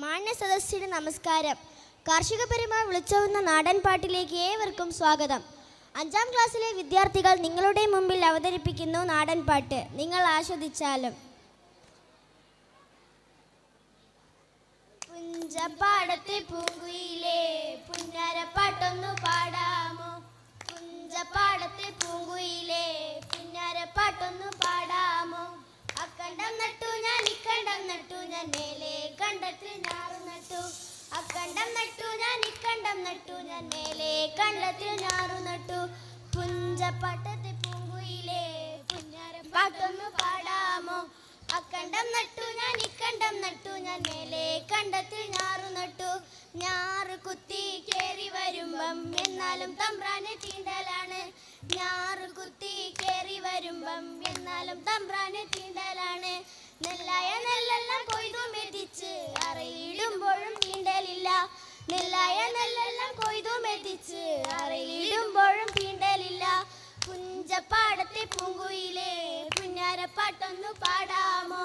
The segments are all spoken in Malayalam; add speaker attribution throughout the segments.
Speaker 1: മാന്യ സദസ്സിന് നമസ്കാരം. കാർഷിക പെരുമ വിളിച്ചോതുന്ന നാടൻ പാട്ടിലേക്ക് ഏവർക്കും സ്വാഗതം. 5ാം ക്ലാസ്സിലെ വിദ്യാർത്ഥികൾ നിങ്ങളുടെ മുമ്പിൽ അവതരിപ്പിക്കുന്നു നാടൻ പാട്ട്. നിങ്ങൾ ആസ്വദിച്ചാലും. പുഞ്ചപ്പാടത്തെ പൂങ്കുയിലേ പുന്നാരപ്പാട്ടൊന്നു പാടാമോ? പുഞ്ചപ്പാടത്തെ പൂങ്കുയിലേ പുന്നാരപ്പാട്ടൊന്നു പാടാമോ? അക്കണ്ടം നട്ടു ഞാൻ ഇക്കണ്ടം നട്ടു ഞാൻ മേലെ കണ്ടത്തിൽ ഞാറു നട്ടു. അക്കണ്ടം നട്ടു ഞാൻ ഇക്കണ്ടം നട്ടു ഞാൻ മേലെ കണ്ടത്തിൽ ഞാറു നട്ടു. പുഞ്ചപ്പാട്ടത്തെ പൂങ്കുയിലേ പുന്നാരപ്പാട്ടൊന്നു പാടാമോ? അക്കണ്ടം നട്ടു ഞാൻ ഇക്കണ്ടം നട്ടു ഞാൻ മേലെ കണ്ടത്തിൽ ഞാറു നട്ടു. ഞാറ് കുത്തി കേറി വരുമ്പം എന്നാലും തമ്പ്രാനെ തീണ്ടലാണ്. ഞാറ് കുത്തി കേറി വരുമ്പം എന്നാലും തമ്പ്രാനെ തീണ്ടലാണ്. നെല്ലായ നെല്ലെല്ലാം കൊയ്തു മെതിച്ച് അറയിടുമ്പോഴും തീണ്ടലില്ല. നെല്ലായ നെല്ലെല്ലാം കൊയ്തു മെതിച്ച് അറയിടുമ്പോഴും തീണ്ടലില്ല. പുഞ്ചപ്പാടത്തെ പൂങ്കുയിലേ പുന്നാരപ്പാട്ടൊന്നു പാടാമോ?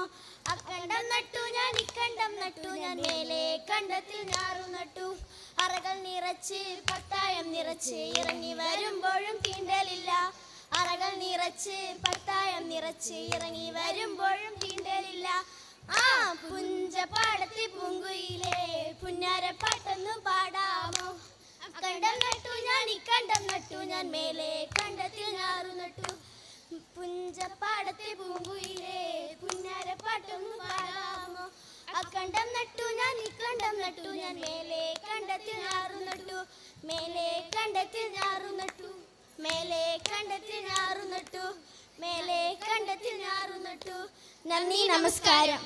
Speaker 1: അക്കണ്ടം നട്ടു ഞാൻ ഇക്കണ്ടം നട്ടു ഞാൻ മേലെ കണ്ടത്തിൽ ഞാറു നട്ടു. അറകൾ നിറച്ച് പത്തായം നിറച്ച് ഇറങ്ങി വരുമ്പോഴും തീണ്ടലില്ല. അറകൾ നിറച്ച് പത്തായം നിറച്ച് ഇറങ്ങി വരുമ്പോഴും തീണ്ടലില്ല. ആ പുഞ്ചപ്പാടത്തെ പൂങ്കുയിലേ പുന്നാരപ്പാട്ടൊന്നു പാടാമോ? അക്കണ്ടം നട്ടു ഞാൻ ഇക്കണ്ടം നട്ടു ഞാൻ മേലെ കണ്ടത്തിൽ ഞാറു നട്ടു. പുഞ്ചപ്പാടത്തെ പൂങ്കുയിലേ പുന്നാരപ്പാട്ടൊന്നു പാടാമോ? അക്കണ്ടം നട്ടു ഞാൻ ഇക്കണ്ടം നട്ടു ഞാൻ മേലെ കണ്ടത്തിൽ ഞാറു നട്ടു. മേലെ കണ്ടത്തിൽ ഞാറു നട്ടു. മേലെ കണ്ടത്തിൽ ഞാറു നട്ടു. മേലെ കണ്ടത്തിൽ ഞാറു നട്ടു. നന്ദി, നമസ്കാരം.